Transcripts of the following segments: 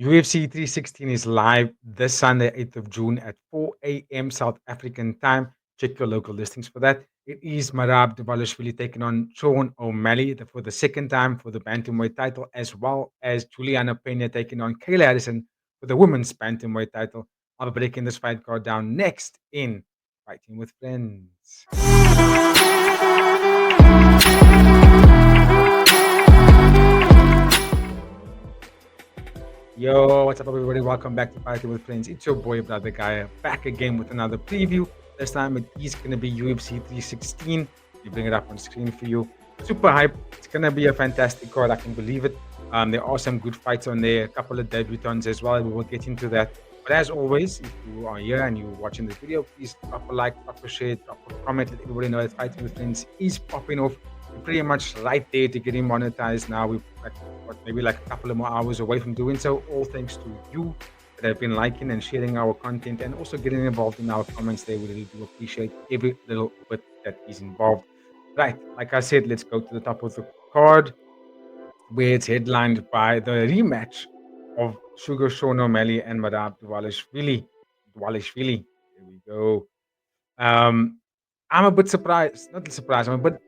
UFC 316 is live this Sunday, 8th of June at 4 a.m. South African time. Check your local listings for that. It is Merab Dvalishvili taking on Sean O'Malley for the second time for the Bantamweight title, as well as Julianna Peña taking on Kayla Harrison for the women's Bantamweight title. I'll be breaking this fight card down next in Fighting with Friends. Yo, what's up, everybody? Welcome back to Fighting with Friends. It's your boy, brother guy, back again with another preview. This time it is going to be UFC 316. We bring it up on screen for you. Super hype. It's going to be a fantastic card. I can believe it. There are some good fights on there, a couple of debutants as well. We will get into that. But as always, if you are here and you're watching this video, please drop a like, drop a share, drop a comment. Let everybody know that Fighting with Friends is popping off. We're pretty much right there to getting monetized now. We've maybe like a couple of more hours away from doing so. All thanks to you that have been liking and sharing our content and also getting involved in our comments there. We really do appreciate every little bit that is involved. Right, like I said, let's go to the top of the card where it's headlined by the rematch of Sugar Sean O'Malley and Merab Dvalishvili. There we go. I'm a bit surprised, not surprised, I'm a bit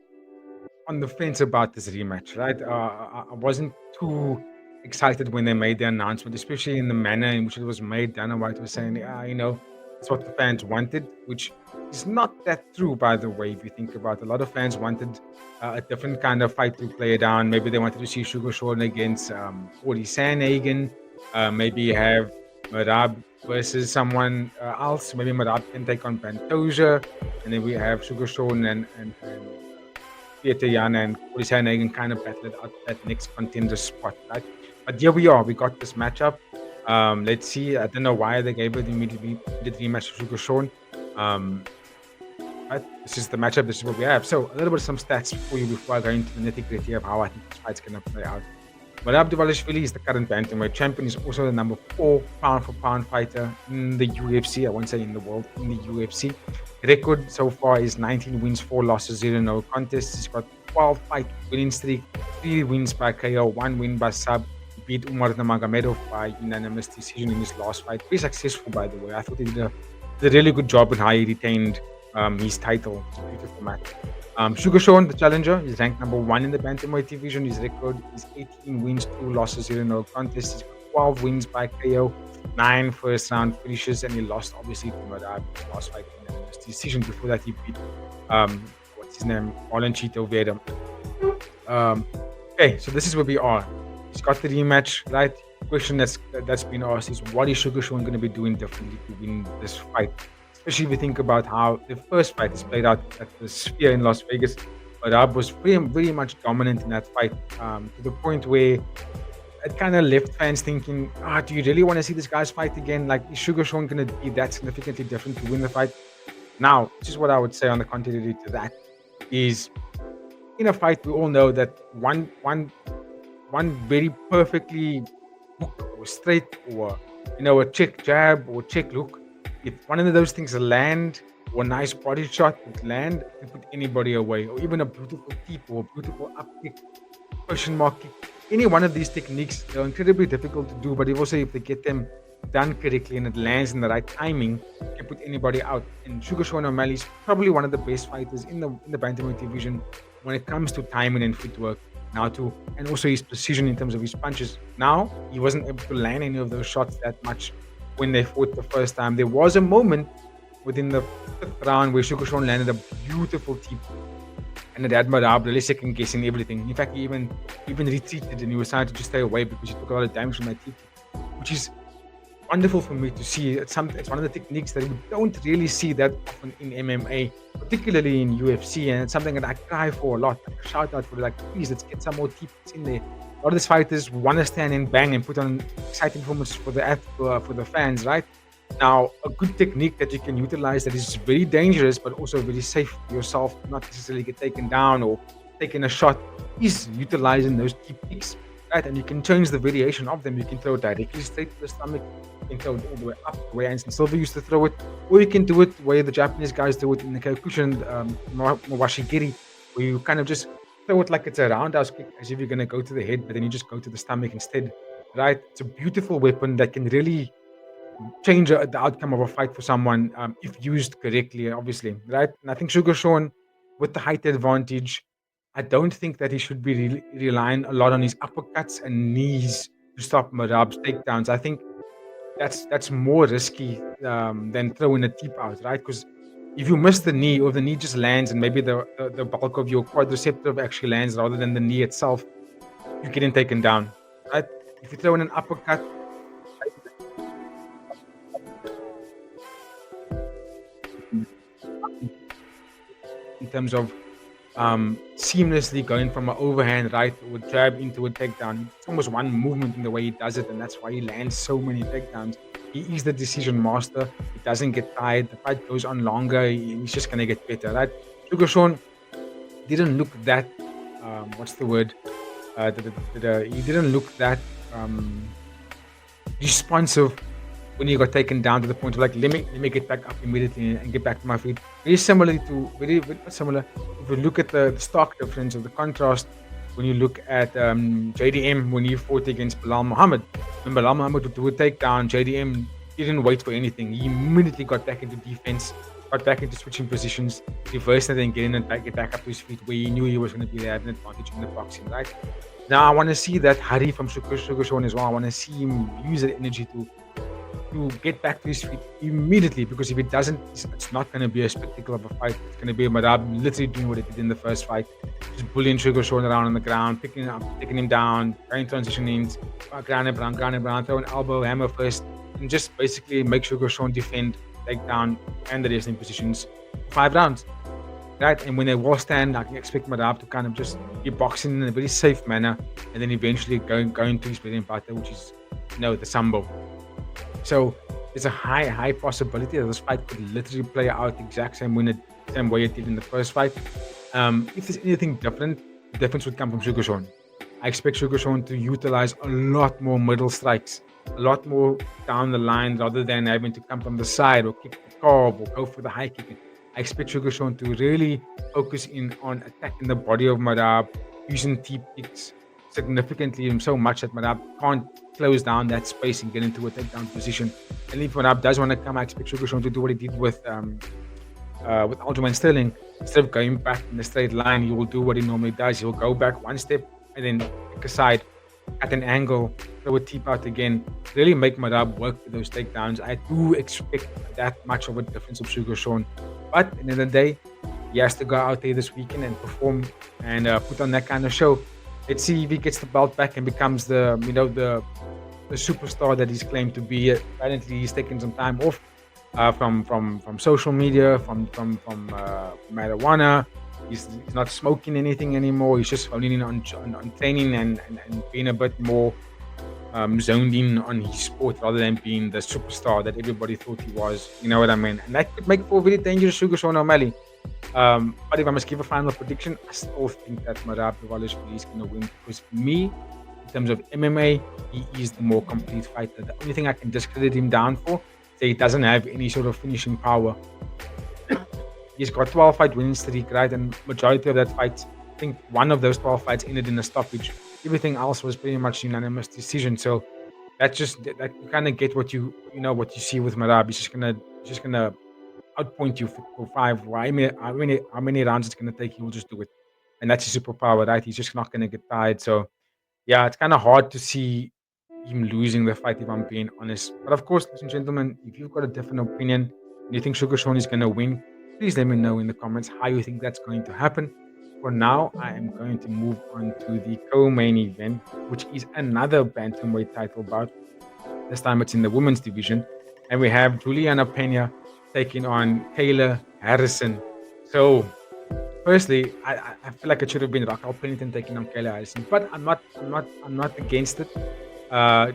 on the fence about this rematch, right? I wasn't too excited when they made the announcement, especially in the manner in which it was made. Dana White was saying, it's what the fans wanted, which is not that true, by the way, if you think about it. A lot of fans wanted a different kind of fight to play down. Maybe they wanted to see Sugar Sean against Ori Sanhagen. Maybe have Merab versus someone else. Maybe Merab can take on Pantoja. And then we have Sugar Sean and Julianna and Ori Sanhagen kind of battled out that next contender spot, right? But here we are. We got this matchup. Let's see. I don't know why they gave it immediately the rematch to Sugar Sean. Right? This is the matchup. This is what we have. So a little bit of some stats for you before I go into the nitty gritty of how I think this fight's going to play out. Merab Dvalishvili is the current bantamweight champion. He's also the number 4 pound-for-pound fighter in the UFC. I won't say in the world, in the UFC. Record so far is 19 wins, 4 losses, 0 no contests. He's got 12 fight winning streak, 3 wins by KO, 1 win by sub. He beat Umar Nurmagomedov by unanimous decision in his last fight. Very successful, by the way. I thought he did a really good job in how he retained his title. It's a beautiful match. Sugar Sean, the challenger, is ranked number 1 in the bantamweight division. His record is 18 wins, 2 losses, 0 no contests. He's got 12 wins by KO, 9 first round finishes, and he lost obviously to Merab his last fight in unanimous decision. Before that, he beat what's his name, Marlon Chito Vera. Okay, so this is where we are. He's got the rematch, right? The question that's been asked is, what is Sugar Sean going to be doing differently to win this fight? Especially if you think about how the first fight is played out at the Sphere in Las Vegas. Merab was very much dominant in that fight, to the point where it kind of left fans thinking, do you really want to see this guy's fight again? Like, is Sugar Sean going to be that significantly different to win the fight? Now, this is what I would say on the contrary to that, is in a fight, we all know that one very perfectly hook or straight or, a check jab or check look, if one of those things land or a nice body shot would land and put anybody away, or even a beautiful tip or a beautiful up kick, question mark kick, any one of these techniques, they're incredibly difficult to do, but if they get them done correctly and it lands in the right timing, you can put anybody out. And Sugar Sean O'Malley is probably one of the best fighters in the bantamweight division when it comes to timing and footwork. And also his precision in terms of his punches. Now, he wasn't able to land any of those shots that much when they fought the first time. There was a moment within the 5th round where Sugar Sean landed a beautiful tip, and it had Merab really second guessing everything. In fact, he even retreated and he was trying to just stay away because he took a lot of damage from that tip, which is wonderful for me to see. It's one of the techniques that we don't really see that often in MMA, particularly in UFC, and it's something that I cry for a lot. Like, shout out for please, let's get some more tips in there. A lot of these fighters want to stand and bang and put on exciting performances for the fans, right? Now, a good technique that you can utilize that is very dangerous but also very safe for yourself, not necessarily get taken down or taking a shot, is utilizing those deep kicks, right? And you can change the variation of them. You can throw it directly straight to the stomach. You can throw it all the way up, the way Anderson Silva used to throw it, or you can do it the way the Japanese guys do it in the Kyokushin Mawashigiri, where you kind of just throw it like it's a roundhouse kick, as if you're going to go to the head, but then you just go to the stomach instead. right? It's a beautiful weapon that can really change the outcome of a fight for someone if used correctly, obviously, right? And I think Sugar Sean, with the height advantage, I don't think that he should be relying a lot on his uppercuts and knees to stop Marab's takedowns. I think that's more risky than throwing a tip out, right? Because if you miss the knee or the knee just lands and maybe the bulk of your quadriceps actually lands rather than the knee itself, you're getting taken down, right? If you throw in an uppercut, in terms of seamlessly going from an overhand right or jab into a takedown. It's almost one movement in the way he does it, and that's why he lands so many takedowns. He is the decision master. He doesn't get tired. The fight goes on longer. He's just gonna get better, right? Sugar Sean didn't look that. What's the word? He didn't look that um, responsive when he got taken down to the point of like, let me get back up immediately and get back to my feet. Very similar. If you look at the stark difference of the contrast, when you look at JDM when he fought against Bilal Muhammad, when Bilal Muhammad would do a takedown, JDM didn't wait for anything. He immediately got back into defense, got back into switching positions, reversed it, and get back up to his feet where he knew he was going to be there, have an advantage in the boxing, right? Now I want to see that hurry from Sugar Sean as well. I want to see him use that energy to get back to his feet immediately, because if it doesn't, it's not going to be a spectacle of a fight. It's going to be Merab literally doing what he did in the first fight, just bullying Sugar Sean around on the ground, picking him up, taking him down, going transitioning, ground and brown, throw an elbow, hammer first, and just basically make Sugar Sean defend, take down, and the wrestling positions 5 rounds. Right, and when they will stand, I can expect Merab to kind of just be boxing in a very safe manner, and then eventually going to his bread and butter, which is the sambo. So there's a high possibility that this fight could literally play out the exact same way it did in the first fight. If there's anything different, the difference would come from Sugar Sean. I expect Sugar Sean to utilize a lot more middle strikes, a lot more down the line rather than having to come from the side or kick the curve or go for the high kick. I expect Sugar Sean to really focus in on attacking the body of Merab, using deep kicks significantly, and so much that Merab can't close down that space and get into a takedown position. And if Merab does want to come, I expect Sugar Sean to do what he did with Aljamain Sterling. Instead of going back in a straight line, he will do what he normally does. He'll go back one step and then pick a side at an angle, throw a tip out again, really make Merab work for those takedowns. I do expect that much of a difference of Sugar Sean. But at the end of the day, he has to go out there this weekend and perform and put on that kind of show. Let's see if he gets the belt back and becomes the superstar that he's claimed to be. Apparently, he's taking some time off from social media, from marijuana. He's not smoking anything anymore. He's just honing in on training and being a bit more zoned in on his sport rather than being the superstar that everybody thought he was. You know what I mean? And that could make for a very dangerous Sugar Sean O'Malley. But if I must give a final prediction, I still think that Merab Dvalishvili is going to win, because for me, in terms of MMA, he is the more complete fighter. The only thing I can discredit him down for is that he doesn't have any sort of finishing power. He's got 12 fight winning streak, right? And majority of that fights, I think one of those 12 fights ended in a stoppage. Everything else was pretty much unanimous decision. So that you kind of get what you see with Merab. He's just gonna outpoint you for 5. How many rounds it's gonna take, he will just do it. And that's his superpower, right? He's just not gonna get tired. So yeah, it's kind of hard to see him losing the fight, if I'm being honest. But of course, ladies and gentlemen, if you've got a different opinion and you think Sugar Sean is going to win, please let me know in the comments how you think that's going to happen. For now, I am going to move on to the co-main event, which is another Bantamweight title bout. This time it's in the women's division. And we have Julianna Peña taking on Kayla Harrison. So firstly, I feel like it should have been Raquel Pennington taking on Kayla Harrison, but I'm not against it.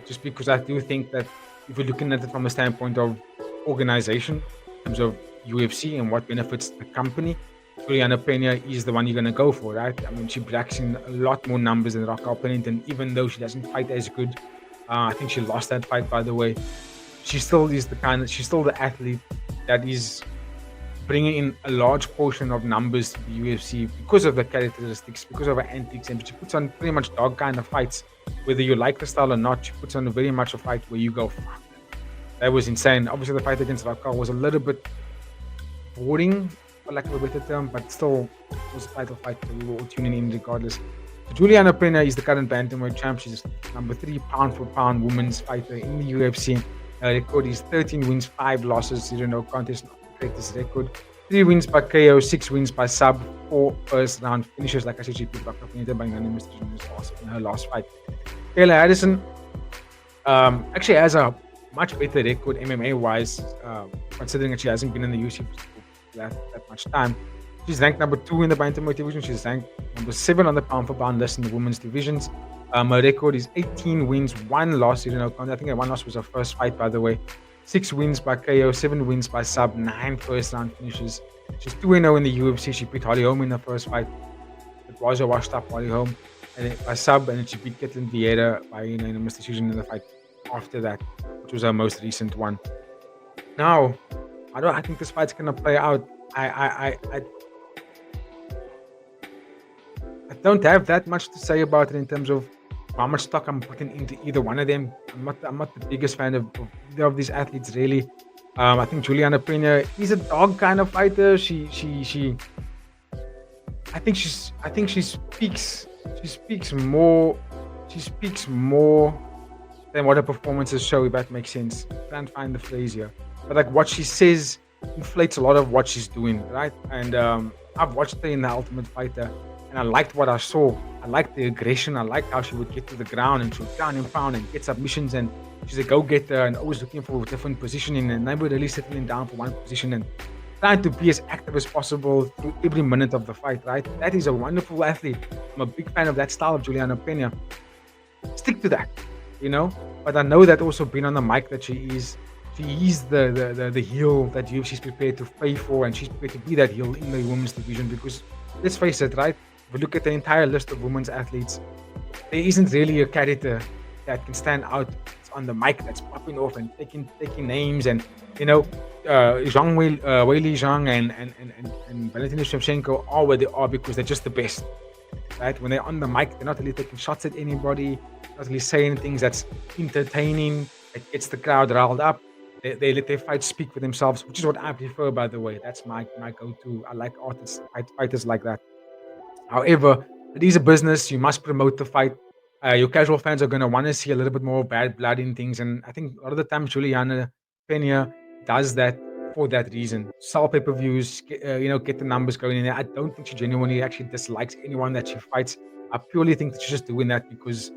Just because I do think that if you're looking at it from a standpoint of organization, in terms of UFC and what benefits the company, Julianna Peña is the one you're going to go for, right? I mean, she bracks in a lot more numbers than Raquel Pennington, even though she doesn't fight as good. I think she lost that fight, by the way. She still is she's still the athlete that is bringing in a large portion of numbers to the UFC because of the characteristics, because of her antics, and she puts on pretty much dog kind of fights. Whether you like the style or not, she puts on a very much a fight where you go, fuck, that was insane. Obviously, the fight against Raquel was a little bit boring, for lack of a better term, but still it was a title fight that we were all tuning in regardless. So Julianna Peña is the current bantamweight champ. She's number 3 pound for pound women's fighter in the UFC. Her record is 13 wins, 5 losses, 0 no contest, not the greatest record. 3 wins by KO, 6 wins by sub, 4 first round finishes. Like I said, she beat Bantamweight by unanimous decision in her last fight. Kayla Harrison actually has a much better record MMA wise, considering that she hasn't been in the UFC for that much time. She's ranked number 2 in the bantamweight division. She's ranked number 7 on the pound for pound list in the women's divisions. Her record is 18 wins, 1 loss. You know, I think that 1 loss was her first fight, by the way. 6 wins by KO, 7 wins by sub, 9 first round finishes. She's 2-0 in the UFC. She beat Holly Holm in the first fight. It was a washed up Holly Holm and by sub, and then she beat Ketlin Vieira by unanimous decision in the fight after that, which was her most recent one. Now, I think this fight's gonna play out. I don't have that much to say about it in terms of how much stock I'm putting into either one of them. I'm not the biggest fan of either of these athletes, really. I think Julianna Peña is a dog kind of fighter. I think she speaks more than what her performances show, if that makes sense. I can't find the phrase here. But like what she says inflates a lot of what she's doing, right? And I've watched her in The Ultimate Fighter, and I liked what I saw. I liked the aggression. I liked how she would get to the ground and she would ground and pound and get submissions, and she's a go-getter and always looking for different positioning and never really settling down for one position and trying to be as active as possible through every minute of the fight, right? That is a wonderful athlete. I'm a big fan of that style of Julianna Peña. Stick to that, you know? But I know that also being on the mic that she is the heel that UFC is prepared to pay for, and she's prepared to be that heel in the women's division because, let's face it, right? If we look at the entire list of women's athletes, there isn't really a character that can stand out on the mic that's popping off and taking names, and you know, Weili Zhang and Valentina Shevchenko are where they are because they're just the best, right? When they're on the mic, they're not really taking shots at anybody, not really saying things that's entertaining, that gets the crowd riled up. They let their fights speak for themselves, which is what I prefer, by the way. That's my go-to. I like artists, fighters like that. However, it is a business. You must promote the fight. Your casual fans are going to want to see a little bit more bad blood in things. And I think a lot of the time, Julianna Peña does that for that reason. Sell pay-per-views, get the numbers going in there. I don't think she genuinely actually dislikes anyone that she fights. I purely think that she's just doing that because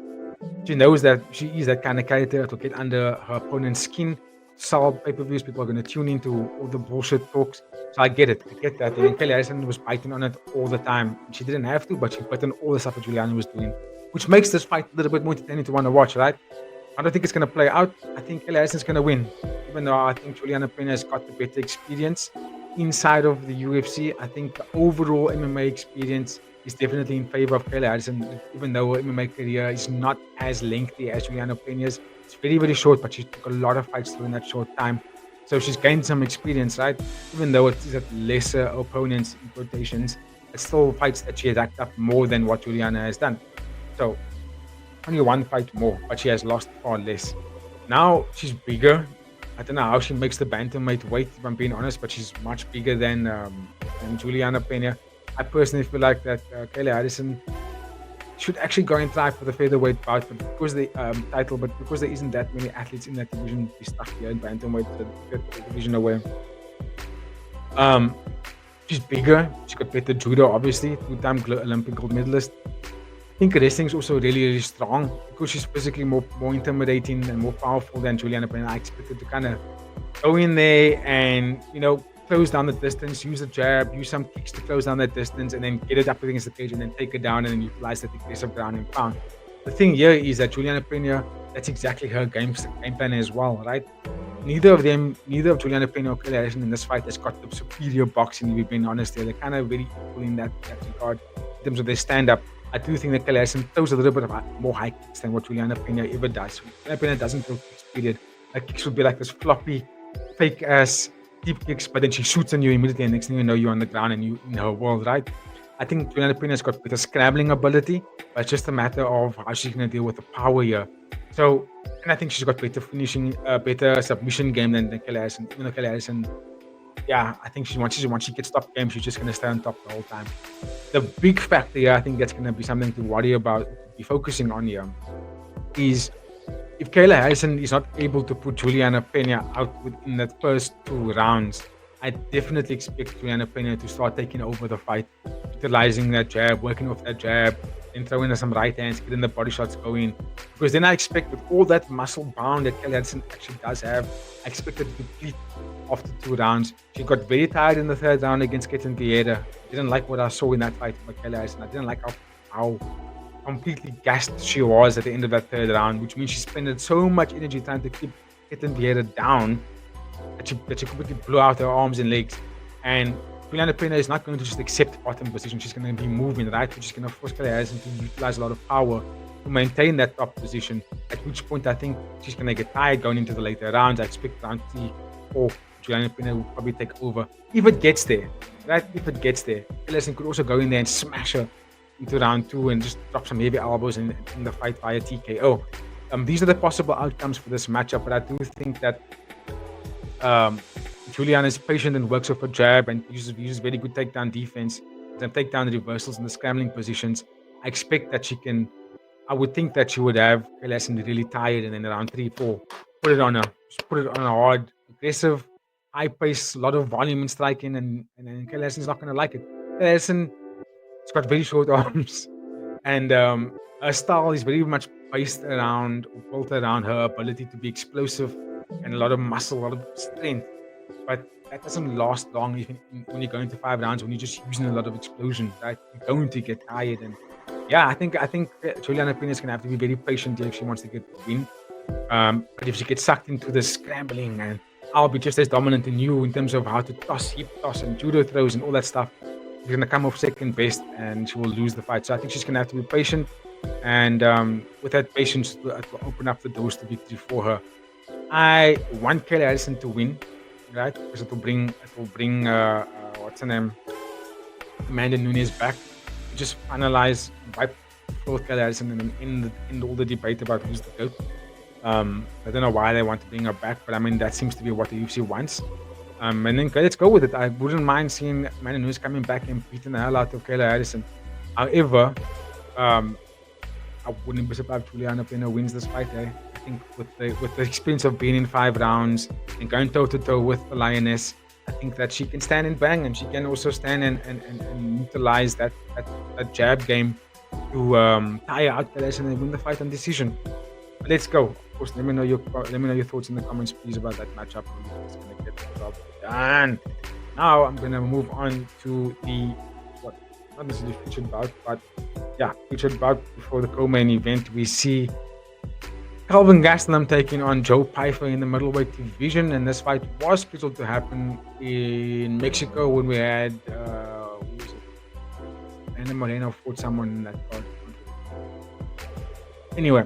she knows that she is that kind of character to get under her opponent's skin. Sell pay-per-views, people are going to tune into all the bullshit talks. So I get it. I get that. And Kayla Harrison was biting on it all the time. She didn't have to, but she bit on all the stuff that Julianna was doing, which makes this fight a little bit more entertaining to want to watch, right? I don't think it's going to play out. I think Kayla Harrison's going to win, even though I think Julianna Peña has got the better experience inside of the UFC. I think the overall MMA experience is definitely in favor of Kayla Harrison, even though her MMA career is not as lengthy as Julianna Peña's. It's very, very short, but she took a lot of fights through in that short time. So she's gained some experience, right? Even though it's at lesser opponents in quotations, it's still fights that she has racked up more than what Julianna has done. So only one fight more, but she has lost far less. Now she's bigger. I don't know how she makes the bantamweight weight, if I'm being honest, but she's much bigger than Julianna Peña. I personally feel like that Kayla Harrison should actually go and try for the featherweight bout, but because the title, but because there isn't that many athletes in that division, she's stuck here in bantamweight, so the division away. She's bigger. She's got better judo, obviously, 2-time Olympic gold medalist. I think wrestling is also really, really strong because she's physically more intimidating and more powerful than Julianna Peña. I expected to kind of go in there and close down the distance, use a jab, use some kicks to close down that distance, and then get it up against the cage and then take it down and then utilize that aggressive ground and pound. The thing here is that Julianna Peña, that's exactly her game plan as well, right? Neither of Julianna Peña or Kayla Harrison in this fight has got the superior boxing, if we've been honest here. They're kind of very equal in that regard in terms of their stand-up. I do think that Kayla Harrison throws a little bit of more high kicks than what Julianna Peña ever does. Julianna Peña doesn't throw kicks, period. Her kicks would be like this floppy, fake-ass deep kicks, but then she shoots on you immediately, and next thing you know, you're on the ground and you in her world, right? I think Julianna Peña's got better scrambling ability, but it's just a matter of how she's going to deal with the power here. So, and I think she's got better finishing, better submission game than Kayla Harrison. Even though Kayla Harrison, yeah, I think once she gets top game, she's just going to stay on top the whole time. The big factor here, I think that's going to be something to worry about, to be focusing on here, is if Kayla Harrison is not able to put Julianna Peña out within that first 2 rounds, I definitely expect Julianna Peña to start taking over the fight, utilizing that jab, working off that jab, then throwing in some right hands, getting the body shots going. Because then I expect with all that muscle bound that Kayla Harrison actually does have, I expect her to deplete after 2 rounds. She got very tired in the 3rd round against Kayla Vieira. Didn't like what I saw in that fight with Kayla Harrison. I didn't like how completely gassed she was at the end of that 3rd round, which means she spent so much energy trying to keep Kayla Vieira down that she completely blew out her arms and legs. And Julianna Peña is not going to just accept bottom position. She's going to be moving, right? Which is going to force Kayla Harrison to utilize a lot of power to maintain that top position. At which point, I think she's going to get tired going into the later rounds. I expect round 3 or Julianna Peña will probably take over. If it gets there, right? If it gets there, Kayla Harrison could also go in there and smash her into round 2 and just drop some heavy elbows in the fight via TKO. These are the possible outcomes for this matchup, but I do think that Julianna is patient and works off a jab and uses very good takedown defense, and takedown reversals in the scrambling positions. I expect that I would think that she would have Kayla Harrison really tired, and then around 3, 4, put it on a hard, aggressive, high pace, a lot of volume in striking, and then Kayla Harrison's not going to like it. Kayla Harrison, she's got very short arms, and her style is very much built around her ability to be explosive and a lot of muscle, a lot of strength. But that doesn't last long when you go into 5 rounds, when you're just using a lot of explosion, right? You're going to get tired. And yeah, I think Julianna Peña is going to have to be very patient if she wants to get the win. But if she gets sucked into the scrambling, and I'll be just as dominant in you in terms of how to toss, hip toss, and judo throws and all that stuff, she's going to come off second best and she will lose the fight. So I think she's going to have to be patient. And with that patience, it will open up the doors to victory for her. I want Kayla Harrison to win, right? Because it will bring what's her name, Amanda Nunes back. Just finalize, wipe both Kayla Harrison and end all the debate about who's the GOAT. I don't know why they want to bring her back, but I mean that seems to be what the UFC wants. And then let's go with it. I wouldn't mind seeing Amanda Nunes coming back and beating the hell out of Kayla Harrison. However, I wouldn't be surprised if Julianna Peña wins this fight. I think with the experience of being in 5 rounds and going toe to toe with the Lioness, I think that she can stand and bang, and she can also stand and utilize that jab game to tire out Kayla Harrison and win the fight on decision. But let's go. Of course, let me know your thoughts in the comments, please, about that matchup. I'm just gonna get the job done. Now I'm gonna move on to the not necessarily featured bout, but yeah, featured bout before the co-main event. We see Kelvin Gastelum taking on Joe Pyfer in the middleweight division, and this fight was scheduled to happen in Mexico when we had who was it? Ana Moreno fought someone in that card. Anyway,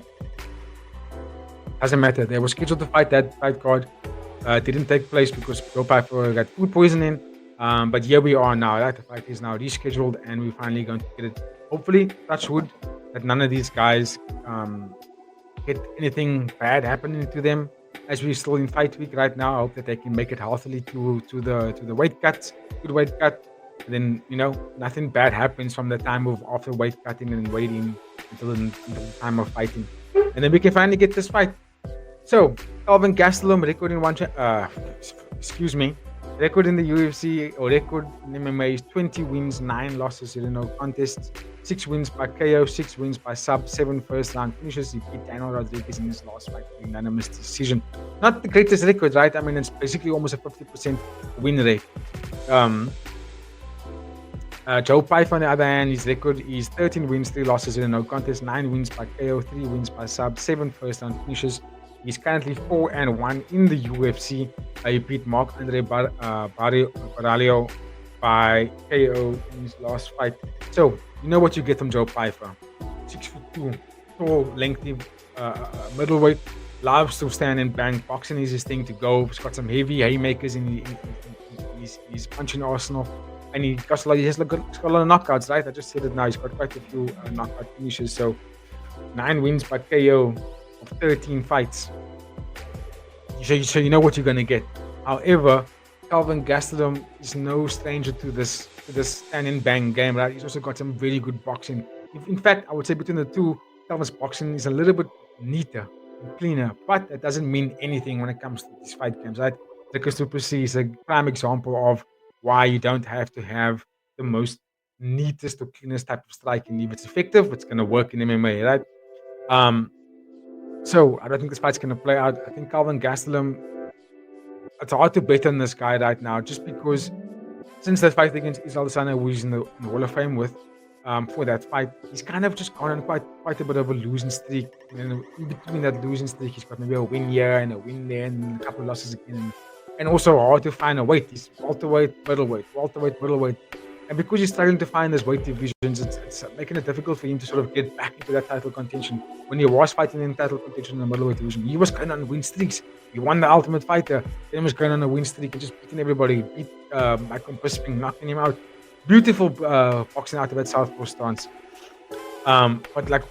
doesn't matter. They were scheduled to fight that fight card. Didn't take place because Joe Pyfer got food poisoning. But here we are now. Right? The fight is now rescheduled, and we're finally going to get it. Hopefully, touch wood, that none of these guys get anything bad happening to them. As we're still in fight week right now, I hope that they can make it healthily to the weight cut, good weight cut. And then nothing bad happens from the time of after weight cutting and waiting until the time of fighting, and then we can finally get this fight. So, Kelvin Gastelum record in record in the UFC or record in MMA is 20 wins, 9 losses, 0 contests, 6 wins by KO, 6 wins by sub, 7 first round finishes. He beat Daniel Rodriguez in his last fight, unanimous decision. Not the greatest record, right? I mean, it's basically almost a 50% win rate. Joe Pyfer, on the other hand, his record is 13 wins, 3 losses, 0 contests, 9 wins by KO, 3 wins by sub, 7 first round finishes. He's currently 4-1 in the UFC. He beat Marc-Andre Baralho by KO in his last fight. So, you know what you get from Joe Pyfer. 6'2", tall, lengthy, middleweight. Loves to stand and bang. Boxing is his thing to go. He's got some heavy haymakers in his punching arsenal. and he's got a lot of knockouts, right? I just said it now. He's got quite a few knockout finishes. So 9 wins by KO of 13 fights. So you know what you're gonna get. However, Calvin Gastelum is no stranger to this stand and bang game, right? He's also got some really good boxing. In fact, I would say between the two, Calvin's boxing is a little bit neater and cleaner, but that doesn't mean anything when it comes to these fight games, right? Because Super C is a prime example of why you don't have to have the most neatest or cleanest type of striking. If it's effective, it's gonna work in MMA, right? Um, so I don't think this fight's gonna play out. I think Calvin Gastelum, it's hard to bet on this guy right now just because since that fight against Israel Adesanya, who he's in the Hall of Fame with, for that fight, he's kind of just gone on quite a bit of a losing streak. And then in between that losing streak, he's got maybe a win here and a win there and a couple of losses again. And also hard to find a weight. He's welterweight, middleweight. And because he's struggling to find his weight divisions, it's making it difficult for him to sort of get back into that title contention. When he was fighting in title contention in the middleweight division, he was going on win streaks. He won the Ultimate Fighter. Then he was going on a win streak and just beating everybody. Beat Michael Bisping, knocking him out. Beautiful boxing out of that southpaw stance. But like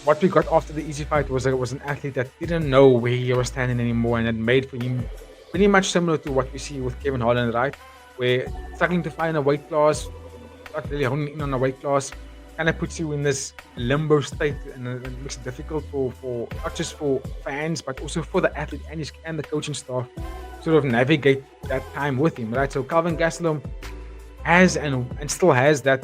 what we got after the easy fight was an athlete that didn't know where he was standing anymore, and it made for him pretty much similar to what we see with Kevin Holland, right? Where struggling to find a weight class, not really honing in on a weight class, kind of puts you in this limbo state, and it makes it difficult for not just for fans but also for the athlete and the coaching staff sort of navigate that time with him, right? So Calvin Gastelum has and still has that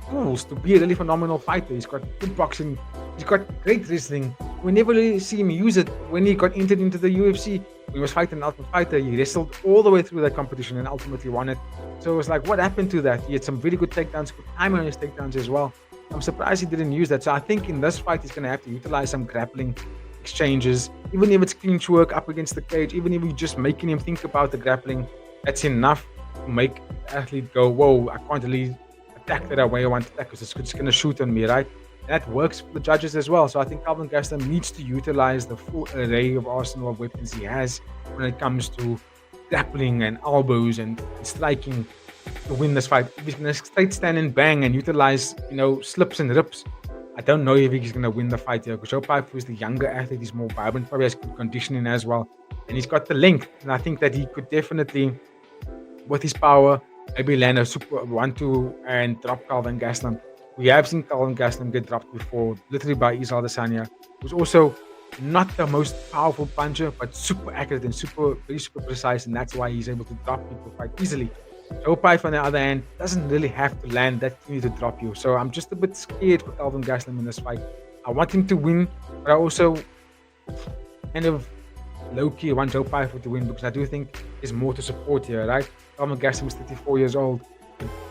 tools to be a really phenomenal fighter. He's got good boxing, he's got great wrestling. We never really see him use it. When he got entered into the UFC, he was fighting an Ultimate Fighter. He wrestled all the way through that competition and ultimately won it. So it was like, what happened to that? He had some really good takedowns, good timing on his takedowns as well. I'm surprised he didn't use that. So I think in this fight, he's going to have to utilize some grappling exchanges, even if it's clinch work up against the cage, even if you're just making him think about the grappling. That's enough to make the athlete go, whoa, I can't really attack that way I want to attack because it's just going to shoot on me, right? And that works for the judges as well. So I think Calvin Gastelum needs to utilize the full array of arsenal of weapons he has when it comes to grappling and elbows and striking to win this fight. If he's going to straight stand and bang and utilize, slips and rips, I don't know if he's going to win the fight here. Because Joe Piper is the younger athlete. He's more vibrant, probably has good conditioning as well. And he's got the length. And I think that he could definitely, with his power, maybe land a super 1-2 and drop Calvin Gastelum. We have seen Calvin Gastelum get dropped before, literally by Israel Adesanya, who's also not the most powerful puncher, but super accurate and very super precise, and that's why he's able to drop people quite easily. Joe Piper, on the other hand, doesn't really have to land that cleanly to drop you. So I'm just a bit scared for Calvin Gastelum in this fight. I want him to win, but I also kind of low-key want Joe Piper to win because I do think there's more to support here, right? Calvin Gastelum is 34 years old.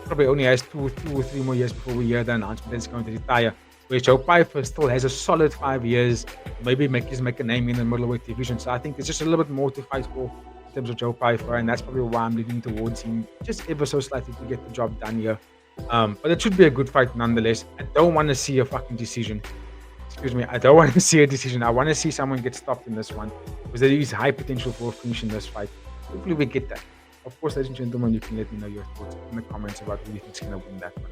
Probably only has two or three more years before we hear the announcement that he's going to retire. Where Joe Piper still has a solid 5 years, maybe make a name in the middleweight division. So I think there's just a little bit more to fight for in terms of Joe Piper, and that's probably why I'm leaning towards him just ever so slightly to get the job done here. But it should be a good fight nonetheless. I don't want to see a fucking decision. Excuse me, I don't want to see a decision. I want to see someone get stopped in this one because there is high potential for a finish in this fight. Hopefully we get that. Of course, ladies and gentlemen, you can let me know your thoughts in the comments about who you think is going to win that one.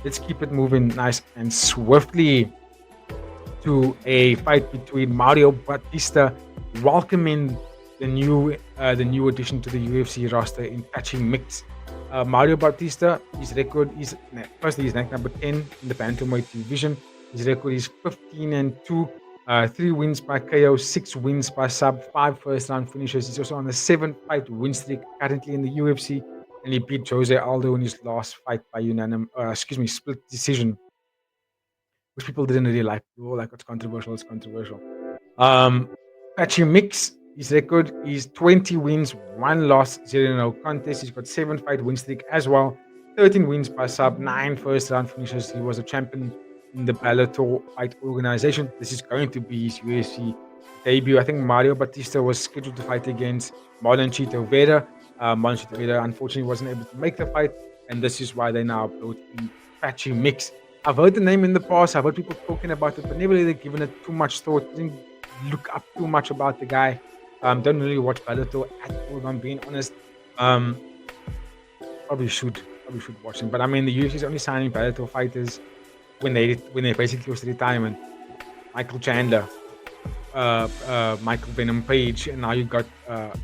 Let's keep it moving nice and swiftly to a fight between Mario Batista, welcoming the new addition to the UFC roster in catching mix. Mario Batista, his record is firstly he's ranked number 10 in the Bantamweight division. His record is 15-2. 3 wins by KO, 6 wins by sub, 5 first-round finishes. He's also on a 7-fight win streak currently in the UFC, and he beat Jose Aldo in his last fight by split decision, which people didn't really like. People were like, it's controversial. Pachi Mix, his record is 20 wins, 1 loss, 0 contest. He's got 7-fight win streak as well, 13 wins by sub, 9 first-round finishes. He was a champion in the Bellator fight organization. This is going to be his UFC debut. I think Mario Batista was scheduled to fight against Marlon Chito Vera. Marlon Chito Vera unfortunately wasn't able to make the fight, and this is why they now brought in Pachi Mix. I've heard the name in the past. I've heard people talking about it, but never really given it too much thought. Didn't look up too much about the guy. Don't really watch Bellator at all, if I'm being honest. probably should watch him. But I mean, the UFC is only signing Bellator fighters when they basically close to retirement. Michael Chandler, Michael Venom Page, and now you got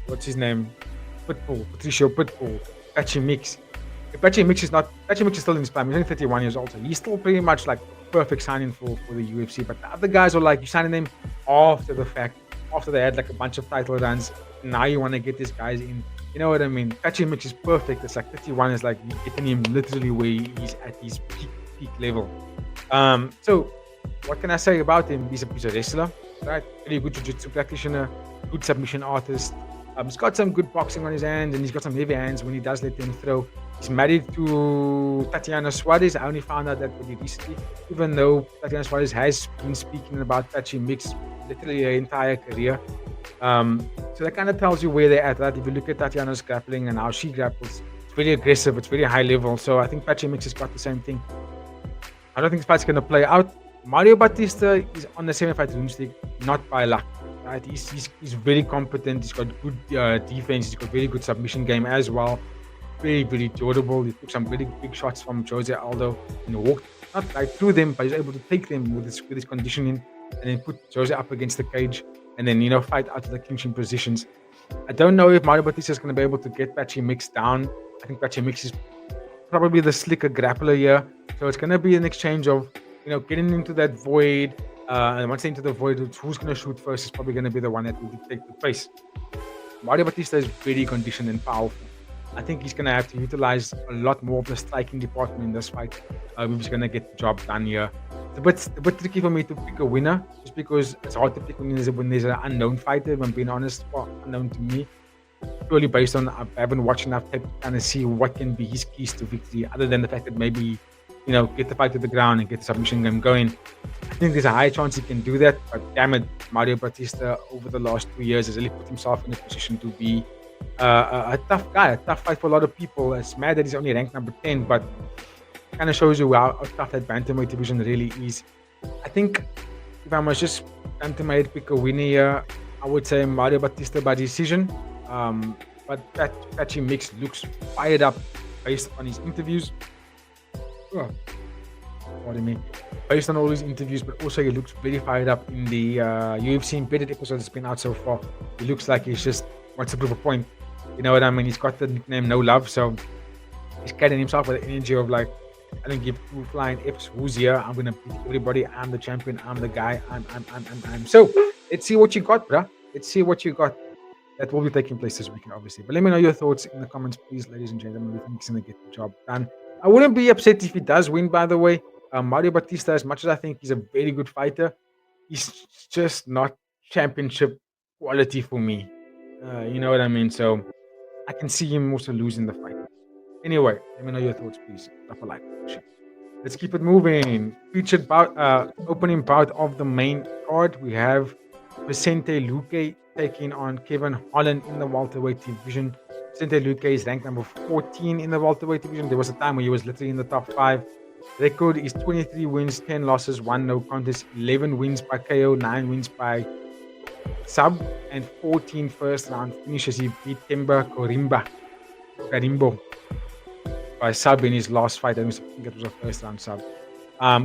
what's his name, Patricio Pitbull, Patchy Mix. If Patchy Mix is still in his prime. He's only 31 years old, so he's still pretty much like perfect signing for the UFC. But the other guys are like you signing them after the fact, after they had like a bunch of title runs. Now you want to get these guys in. You know what I mean? Patchy Mix is perfect. It's like 31 is like you getting him literally where he's at his peak level. So what can I say about him? He's a wrestler, right? Really good jiu-jitsu practitioner, good submission artist. He's got some good boxing on his hands, and he's got some heavy hands when he does let them throw. He's married to Tatiana Suarez. I only found out that pretty recently, even though Tatiana Suarez has been speaking about Patchy Mix literally her entire career. So that kind of tells you where they're at, right? If you look at Tatiana's grappling and how she grapples, it's very aggressive, it's very high level. So I think Patchy Mix has got the same thing. I don't think this fight's going to play out. Mario Batista is on the 7-fight win streak, not by luck. Right? He's very competent. He's got good defense. He's got very good submission game as well. Very, very durable. He took some very big shots from Jose Aldo and walked not right through them, but he's able to take them with his conditioning and then put Jose up against the cage and then, fight out of the clinching positions. I don't know if Mario Batista is going to be able to get Patchy Mix down. I think Patchy Mix is probably the slicker grappler here. So it's going to be an exchange of, getting into that void. And once they're into the void, who's going to shoot first is probably going to be the one that will dictate the pace. Mario Batista is very conditioned and powerful. I think he's going to have to utilize a lot more of the striking department in this fight. He's going to get the job done here. It's a bit tricky for me to pick a winner, just because it's hard to pick when there's an unknown fighter, if I'm being honest, or unknown to me. Purely based on I haven't watched enough tape to kind of see what can be his keys to victory, other than the fact that maybe, get the fight to the ground and get the submission game going. I think there's a high chance he can do that, but damn it, Mario Batista over the last 2 years has really put himself in a position to be a tough guy, a tough fight for a lot of people. It's mad that he's only ranked number 10, but kind of shows you how tough that bantamweight division really is. I think if I must just bantamweight pick a winner here, I would say Mario Batista by decision. But Patchy Mix looks fired up based on his interviews. Oh, pardon me. Based on all his interviews, but also he looks very fired up in the UFC embedded episode that's been out so far. He looks like he's just wants to prove a point. You know what I mean? He's got the nickname No Love, so he's carrying himself with the energy of like, I don't give two flying F's who's here. I'm gonna beat everybody. I'm the champion. I'm the guy. I'm. So let's see what you got, bruh. Let's see what you got. That will be taking place this weekend, obviously. But let me know your thoughts in the comments, please, ladies and gentlemen. We think he's gonna get the job done. I wouldn't be upset if he does win, by the way. Mario Batista, as much as I think he's a very good fighter, he's just not championship quality for me. You know what I mean? So I can see him also losing the fight. Anyway, let me know your thoughts, please. Drop a like. Let's keep it moving. Featured opening bout of the main card. We have Vicente Luque taking on Kevin Holland in the welterweight division. Vicente Luque is ranked number 14 in the welterweight division. There was a time where he was literally in the top 5. Record is 23 wins, 10 losses, 1 no contest, 11 wins by KO, 9 wins by sub, and 14 first round finishes. He beat Temba Karimbo by sub in his last fight. I think it was a first round sub.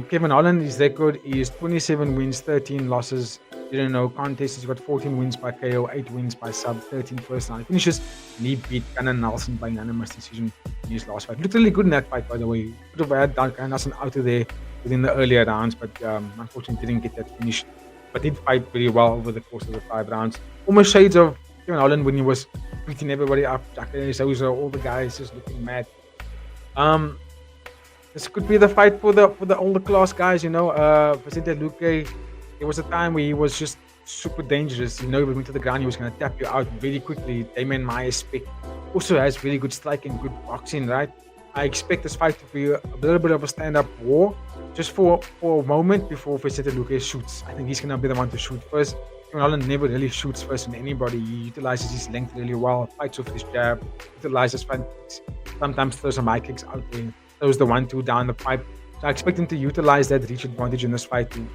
Kevin Holland, his record is 27 wins, 13 losses, 0 no contests. He's got 14 wins by KO, 8 wins by sub, 13 first round finishes. And he beat Gunnar Nelson by unanimous decision in his last fight. Looked really good in that fight, by the way. Could have had Gunnar Nelson out of there within the earlier rounds, but unfortunately didn't get that finish. But did fight very well over the course of the 5 rounds. Almost shades of Kevin Holland when he was beating everybody up. Jacques Souza, all the guys just looking mad. This could be the fight for the older class guys, Vicente Luque. There was a time where he was just super dangerous. He went to the ground, he was going to tap you out very quickly. Damien Maia spec also has really good striking, good boxing, right? I expect this fight to be a little bit of a stand-up war, just for a moment before Vicente Luque shoots. I think he's going to be the one to shoot first. Kevin Holland never really shoots first on anybody. He utilizes his length really well, fights off his jab, utilizes front kicks, sometimes throws some high kicks out there, throws the 1-2 down the pipe. So I expect him to utilize that reach advantage in this fight to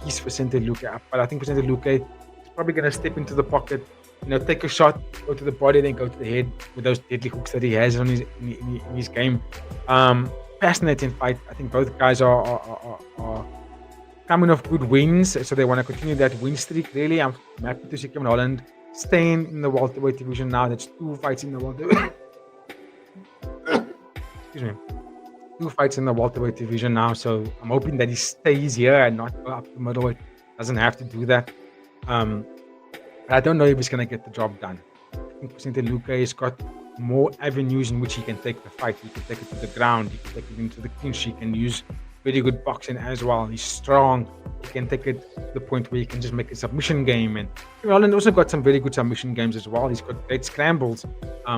piece Vicente Luque up. But I think Vicente Luque is probably going to step into the pocket, take a shot, go to the body, then go to the head with those deadly hooks that he has on his game. Fascinating fight. I think both guys are coming off good wins, so they want to continue that win streak. Really, I'm happy to see Kevin Holland staying in the welterweight division now. That's 2 fights in the welterweight. Excuse me. 2 fights in the welterweight division now, so I'm hoping that he stays here and not go up to middleweight. Doesn't have to do that. But I don't know if he's gonna get the job done. I think Vicente Luque has got more avenues in which he can take the fight. He can take it to the ground. He can take it into the clinch. He can use very good boxing as well. He's strong. He can take it to the point where he can just make a submission game. And Holland also got some very good submission games as well. He's got great scrambles.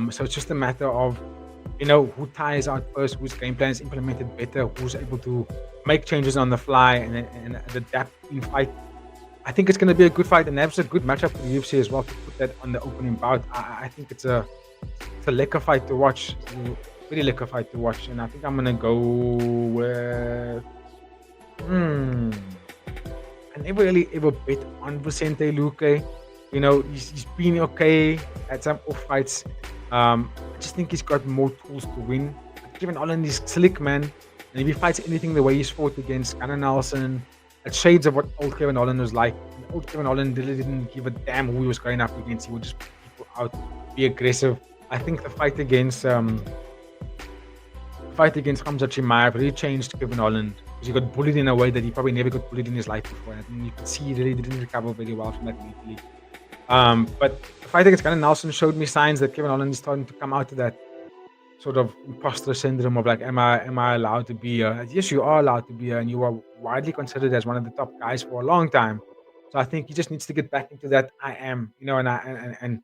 So it's just a matter of who tires out first, whose game plan is implemented better, who's able to make changes on the fly and adapt in fight. I think it's going to be a good fight, and that's a good matchup for the UFC as well to put that on the opening bout. I think it's a lekker fight to watch, really lekker fight to watch, and I think I'm going to go with. I never really ever bet on Vicente Luque. He's been okay at some off fights. I just think he's got more tools to win. Kevin Holland is slick, man, and if he fights anything the way he's fought against Gunnar Nelson, it's shades of what old Kevin Holland was like. And old Kevin Holland really didn't give a damn who he was going up against. He would just put people out, be aggressive. I think the fight against Hamza Chimaev really changed Kevin Holland because he got bullied in a way that he probably never got bullied in his life before. And I think you could see he really didn't recover very well from that immediately. But the fight against Gunnar Nelson showed me signs that Kevin Holland is starting to come out of that sort of imposter syndrome of like, am I allowed to be here? Yes, you are allowed to be here, and you are widely considered as one of the top guys for a long time. So I think he just needs to get back into that I am, and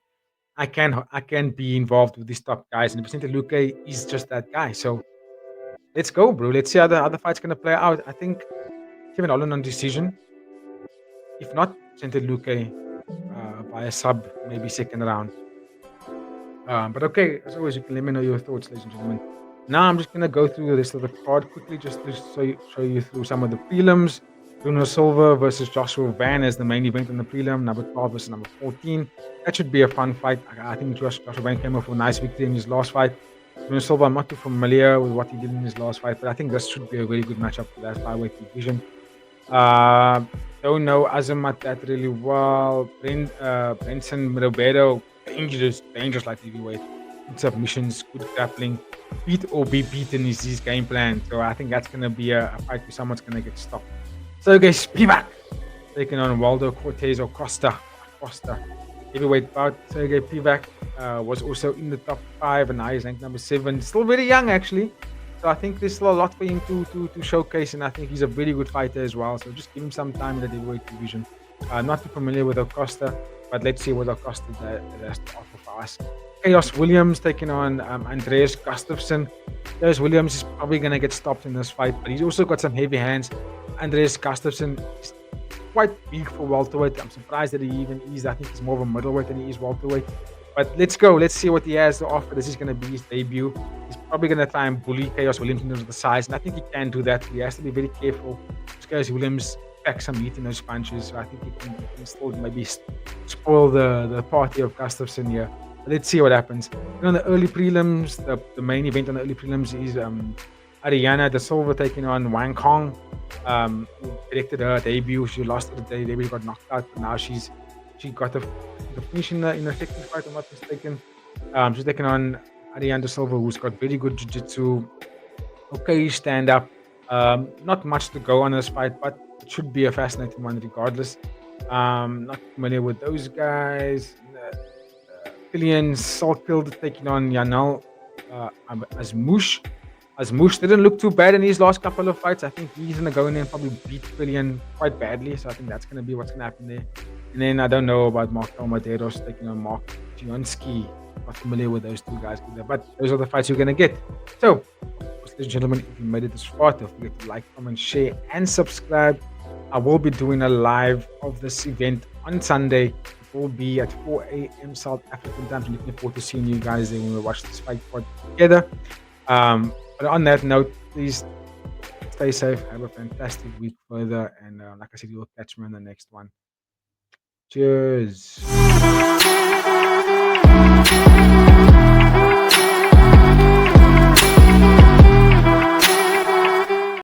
I can be involved with these top guys. And Vicente Luque is just that guy. So let's go, bro. Let's see how the other fight's gonna play out. I think Kevin Holland on decision. If not, Vicente Luque by a sub, maybe second round. But okay, as always, you can let me know your thoughts, ladies and gentlemen. Now I'm just going to go through the rest of the card quickly just to show you through some of the prelims. Bruno Silva versus Joshua Van as the main event in the prelim, number 12 versus number 14. That should be a fun fight. I think Joshua Van came off with a nice victory in his last fight. Bruno Silva, I'm not too familiar with what he did in his last fight, but I think this should be a very good matchup for that flyweight division. Don't know Azamat that really well. Benson Roberto, dangerous light heavyweight. Good submissions, good grappling. Beat or be beaten is his game plan. So I think that's going to be a fight where someone's going to get stopped. Sergey Spivak taking on Waldo Cortez or Costa. Heavyweight bout. Sergey Spivak was also in the top 5 and now he's ranked number 7. Still very young actually. So I think there's still a lot for him to showcase, and I think he's a very good fighter as well. So just give him some time in the heavyweight division. Not too familiar with Acosta, but let's see what Acosta has to offer for us. Chaos Williams taking on Andreas Gustafsson. Chaos Williams is probably going to get stopped in this fight, but he's also got some heavy hands. Andreas Gustafsson is quite big for welterweight. I'm surprised that he even is. I think he's more of a middleweight than he is welterweight. But let's go. Let's see what he has to offer. This is going to be his debut. He's probably going to try and bully Chaos Williams in terms of the size. And I think he can do that. He has to be very careful. Chaos Williams packs some meat in those punches. So I think he can still maybe spoil the party of Gustafsson here. But let's see what happens. And on the early prelims, the main event on the early prelims is Ariana De Silva taking on Wang Kong. Who directed her debut. She lost her debut, got knocked out. But now she got the finish in the second fight, I'm not mistaken. She's taking on Ariana De Silva, who's got very good jiu-jitsu. Okay, stand up. Not much to go on this fight, but it should be a fascinating one regardless. Not familiar with those guys. Killian Salkild taking on Yanal Azmouche didn't look too bad in his last couple of fights. I think he's going to go in and probably beat Killian quite badly. So I think that's going to be what's going to happen there. And then I don't know about Mark Almaderos taking on Mark Gionsky. Not familiar with those two guys either, but those are the fights you're going to get. So, ladies and gentlemen, if you made it this far, don't forget to like, comment, share, and subscribe. I will be doing a live of this event on Sunday. It will be at 4 a.m. South African time. So looking forward to seeing you guys there when we watch this fight together. But on that note, please stay safe. Have a fantastic week further. And like I said, you'll catch me in the next one. Cheers.